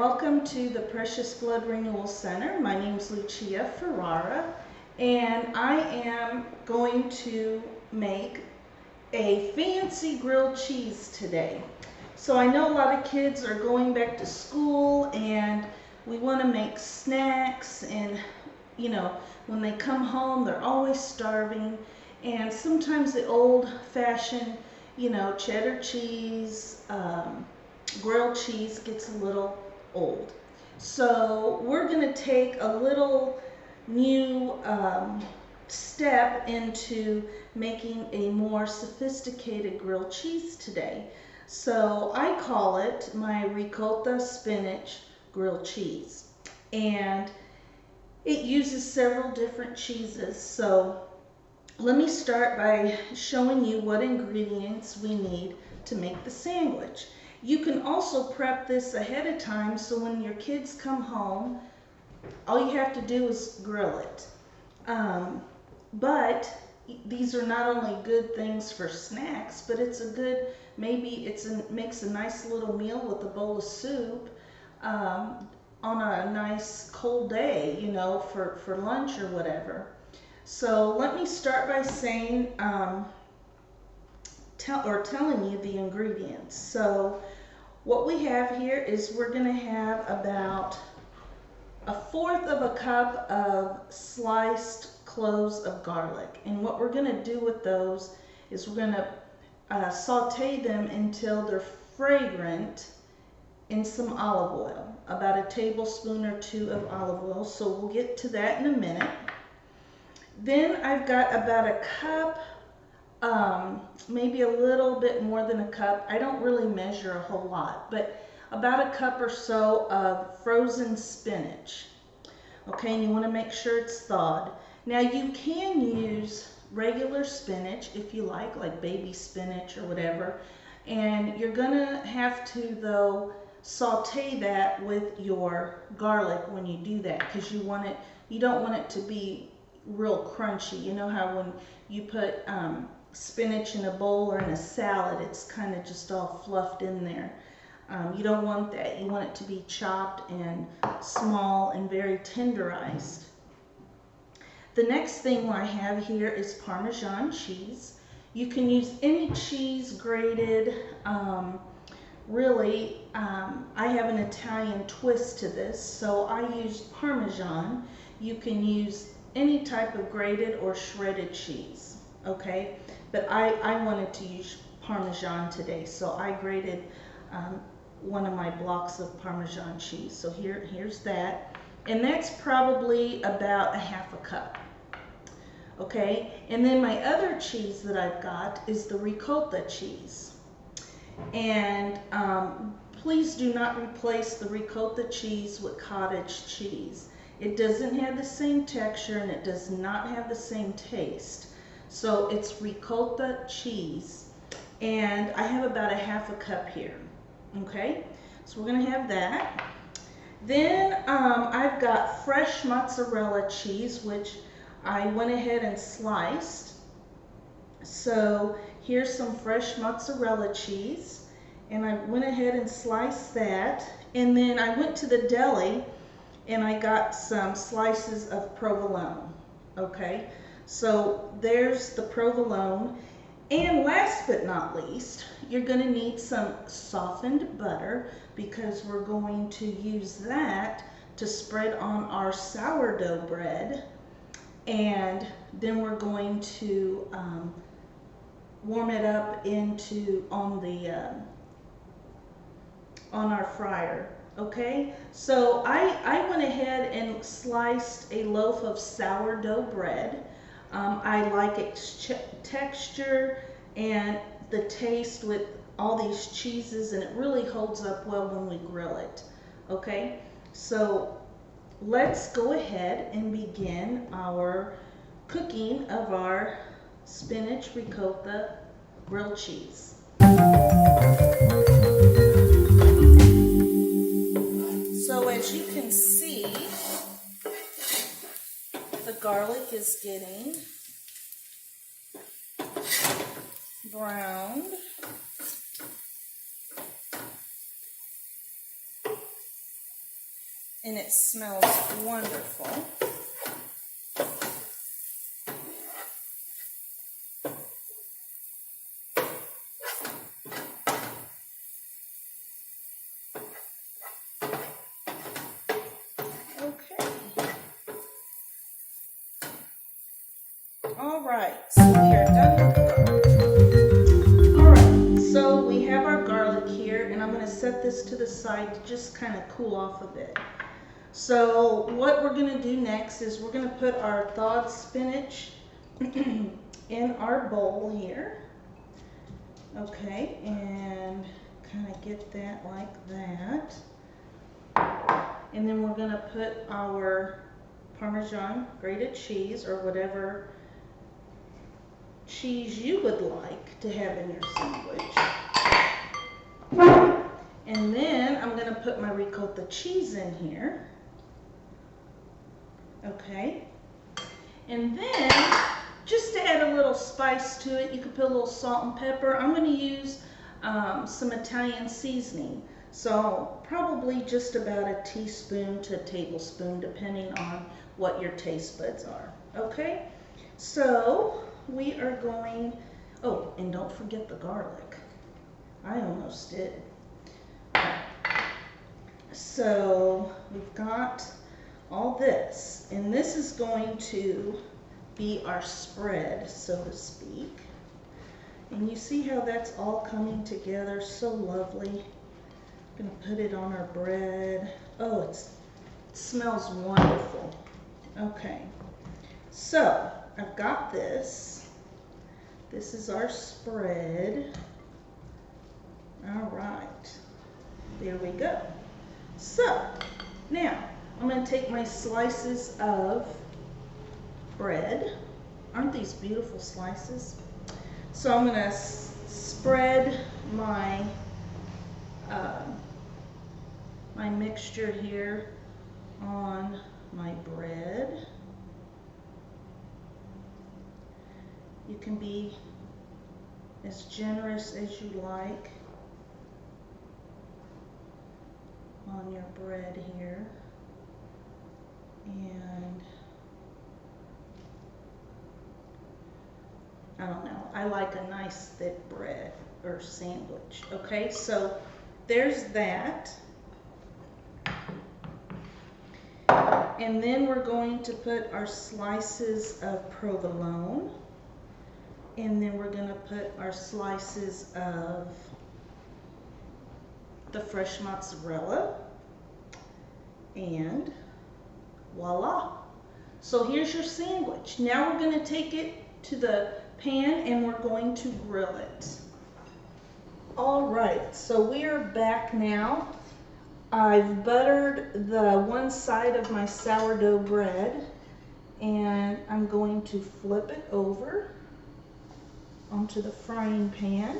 welcome to the Precious Blood Renewal Center. My name is Lucia Ferrara, and I am going to make a fancy grilled cheese today. So I know a lot of kids are going back to school and we want to make snacks, and when they come home they're always starving, and sometimes the old-fashioned cheddar cheese, grilled cheese gets a little old. So we're going to take a little new step into making a more sophisticated grilled cheese today. So I call it my Ricotta Spinach Grilled Cheese, and it uses several different cheeses. So let me start by showing you what ingredients we need to make the sandwich. You can also prep this ahead of time, so when your kids come home, all you have to do is grill it. But these are not only good things for snacks, but it's a good, makes a nice little meal with a bowl of soup on a nice cold day, for lunch or whatever. So let me start by saying, telling you the ingredients. So what we have here is we're going to have about 1/4 of a cup of sliced cloves of garlic. And what we're going to do with those is we're going to saute them until they're fragrant in some olive oil, about a tablespoon or 2 of olive oil. So we'll get to that in a minute. Then I've got about a cup, maybe a little bit more than a cup. I don't really measure a whole lot, but about a cup or so of frozen spinach. Okay, and you want to make sure it's thawed. Now you can use regular spinach if you like baby spinach or whatever. And you're gonna have to, though, saute that with your garlic when you do that, because you don't want it to be real crunchy. You know how when you put spinach in a bowl or in a salad, it's kind of just all fluffed in there. You don't want that. You want it to be chopped and small and very tenderized. The next thing I have here is Parmesan cheese. You can use any cheese, grated. Really, I have an Italian twist to this, so I use Parmesan. You can use any type of grated or shredded cheese, okay? But I wanted to use Parmesan today, so I grated one of my blocks of Parmesan cheese. So here's that. And that's probably about 1/2 cup. Okay, and then my other cheese that I've got is the ricotta cheese. And please do not replace the ricotta cheese with cottage cheese. It doesn't have the same texture and it does not have the same taste. So it's ricotta cheese. And I have about 1/2 cup here. Okay, so we're going to have that. Then I've got fresh mozzarella cheese, which I went ahead and sliced. So here's some fresh mozzarella cheese, and I went ahead and sliced that. And then I went to the deli and I got some slices of provolone. Okay, so there's the provolone. And last but not least, you're going to need some softened butter, because we're going to use that to spread on our sourdough bread. And then we're going to warm it up on our fryer. Okay, so I went ahead and sliced a loaf of sourdough bread. I like its texture and the taste with all these cheeses, and it really holds up well when we grill it. Okay, so let's go ahead and begin our cooking of our spinach ricotta grilled cheese. So as you can see, the garlic is getting browned. and it smells wonderful. All right, so we are done with the garlic. All right, so we have our garlic here, and I'm going to set this to the side to just kind of cool off a bit. So what we're going to do next is we're going to put our thawed spinach in our bowl here. Okay, and kind of get that like that. And then we're going to put our Parmesan grated cheese, or whatever cheese you would like to have in your sandwich. And then I'm going to put my ricotta cheese in here. Okay. And then, just to add a little spice to it, you could put a little salt and pepper. I'm going to use some Italian seasoning. So probably just about a teaspoon to a tablespoon, depending on what your taste buds are. Okay. So we are going, oh, and don't forget the garlic. I almost did. So we've got all this, and this is going to be our spread, so to speak. And you see how that's all coming together so lovely. I'm going to put it on our bread. Oh, it smells wonderful. Okay, so I've got this. This is our spread. All right, there we go. So now I'm going to take my slices of bread. Aren't these beautiful slices? So I'm going to spread my my mixture here on my bread. You can be as generous as you like on your bread here. And I don't know, I like a nice thick bread or sandwich. Okay, so there's that. And then we're going to put our slices of provolone. And then we're going to put our slices of the fresh mozzarella. And voila. So here's your sandwich. Now we're going to take it to the pan and we're going to grill it. All right, so we are back now. I've buttered the one side of my sourdough bread, and I'm going to flip it over onto the frying pan,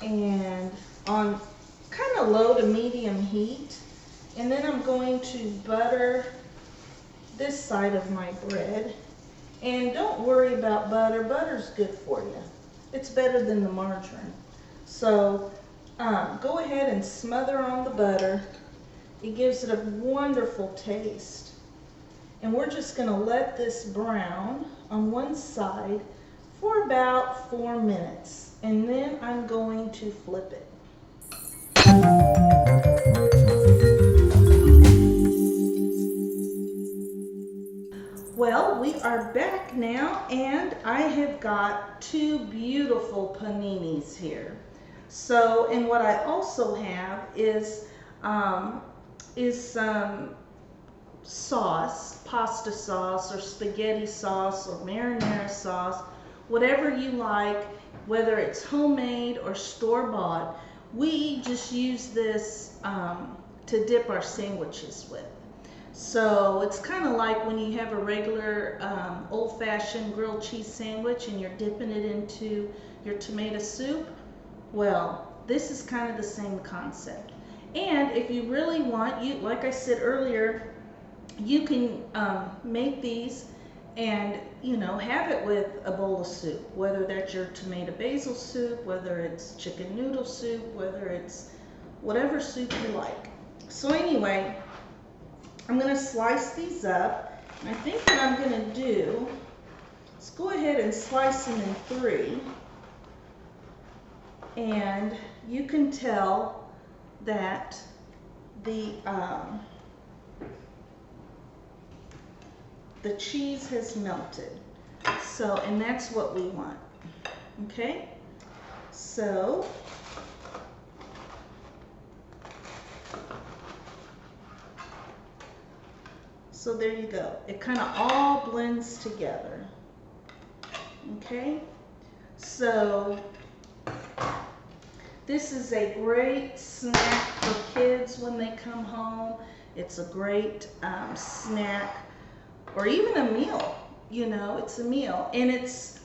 and on kind of low to medium heat. And then I'm going to butter this side of my bread. And don't worry about butter. Butter's good for you. It's better than the margarine. So go ahead and smother on the butter. It gives it a wonderful taste. And we're just going to let this brown on one side for about 4 minutes. And then I'm going to flip it. Well, we are back now, and I have got 2 beautiful paninis here. So, and what I also have is some sauce, pasta sauce or spaghetti sauce or marinara sauce, whatever you like, whether it's homemade or store-bought. We just use this to dip our sandwiches with. So it's kind of like when you have a regular old-fashioned grilled cheese sandwich and you're dipping it into your tomato soup. Well, this is kind of the same concept. And if you really want, like I said earlier, you can make these and, you know, have it with a bowl of soup, whether that's your tomato basil soup, whether it's chicken noodle soup, whether it's whatever soup you like. So anyway, I'm going to slice these up. And I think what I'm going to do is go ahead and slice them in 3. And you can tell that the cheese has melted. So, and that's what we want. Okay? So, there you go. It kind of all blends together. Okay? So, this is a great snack for kids when they come home. It's a great snack, or even a meal. You know, it's a meal, and it's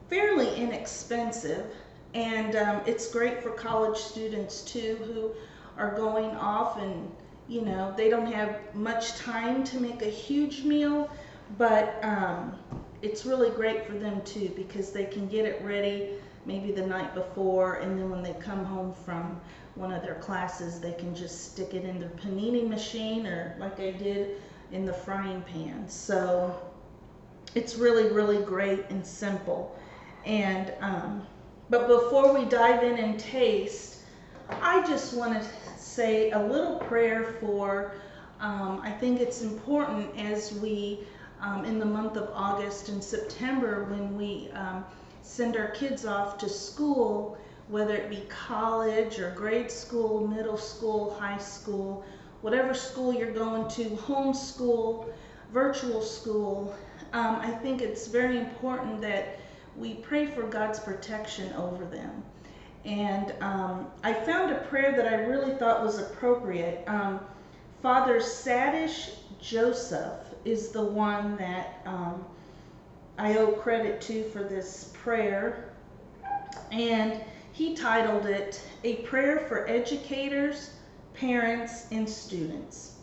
fairly inexpensive, and it's great for college students too, who are going off, and you know, they don't have much time to make a huge meal, but it's really great for them too, because they can get it ready maybe the night before, and then when they come home from one of their classes, they can just stick it in their panini machine, or like I did, in the frying pan. So it's really, really great and simple. And but before we dive in and taste, I just want to say a little prayer for, I think it's important as we, in the month of August and September, when we send our kids off to school, whether it be college or grade school, middle school, high school, whatever school you're going to, homeschool, virtual school, I think it's very important that we pray for God's protection over them. And I found a prayer that I really thought was appropriate. Father Sadish Joseph is the one that I owe credit to for this prayer. And he titled it, A Prayer for Educators, Parents, and Students.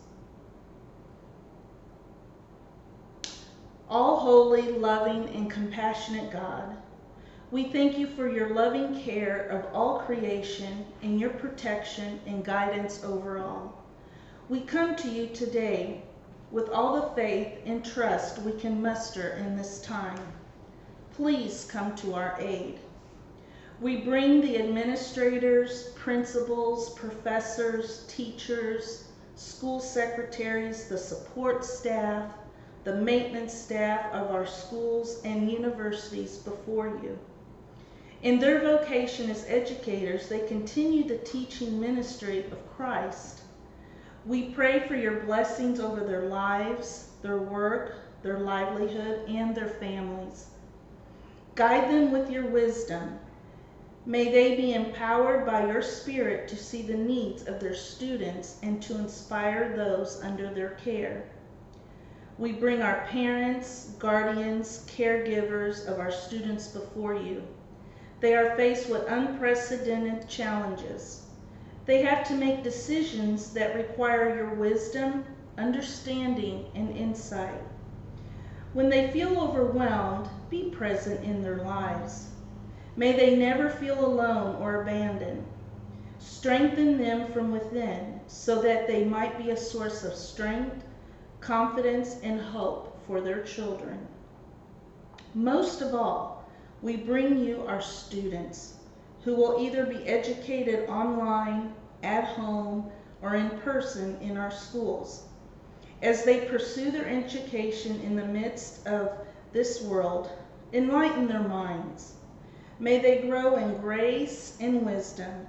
All holy, loving, and compassionate God, we thank you for your loving care of all creation and your protection and guidance over all. We come to you today with all the faith and trust we can muster in this time. Please come to our aid. We bring the administrators, principals, professors, teachers, school secretaries, the support staff, the maintenance staff of our schools and universities before you. In their vocation as educators, they continue the teaching ministry of Christ. We pray for your blessings over their lives, their work, their livelihood, and their families. Guide them with your wisdom. May they be empowered by your Spirit to see the needs of their students and to inspire those under their care. We bring our parents, guardians, caregivers of our students before you. They are faced with unprecedented challenges. They have to make decisions that require your wisdom, understanding, and insight. When they feel overwhelmed, be present in their lives. May they never feel alone or abandoned. Strengthen them from within so that they might be a source of strength, confidence, and hope for their children. Most of all, we bring you our students, who will either be educated online, at home, or in person in our schools. As they pursue their education in the midst of this world, enlighten their minds. May they grow in grace and wisdom.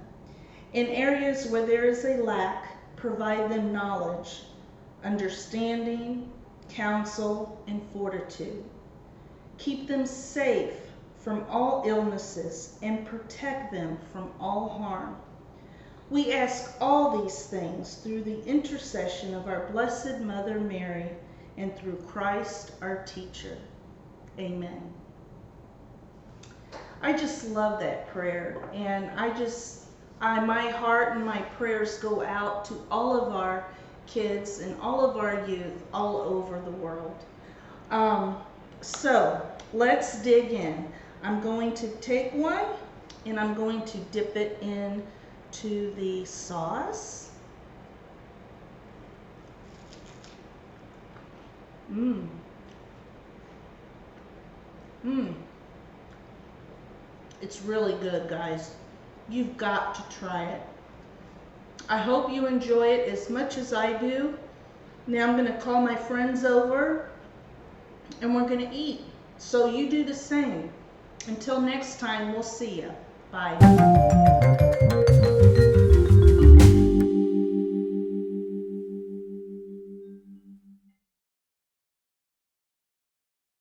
In areas where there is a lack, provide them knowledge, understanding, counsel, and fortitude. Keep them safe from all illnesses and protect them from all harm. We ask all these things through the intercession of our Blessed Mother Mary and through Christ our teacher. Amen. I just love that prayer, and my heart and my prayers go out to all of our kids and all of our youth all over the world. So let's dig in. I'm going to take one and I'm going to dip it into the sauce. Mmm. Mmm. It's really good, guys. You've got to try it. I hope you enjoy it as much as I do. Now I'm going to call my friends over and we're going to eat. So you do the same. Until next time, we'll see you. Bye.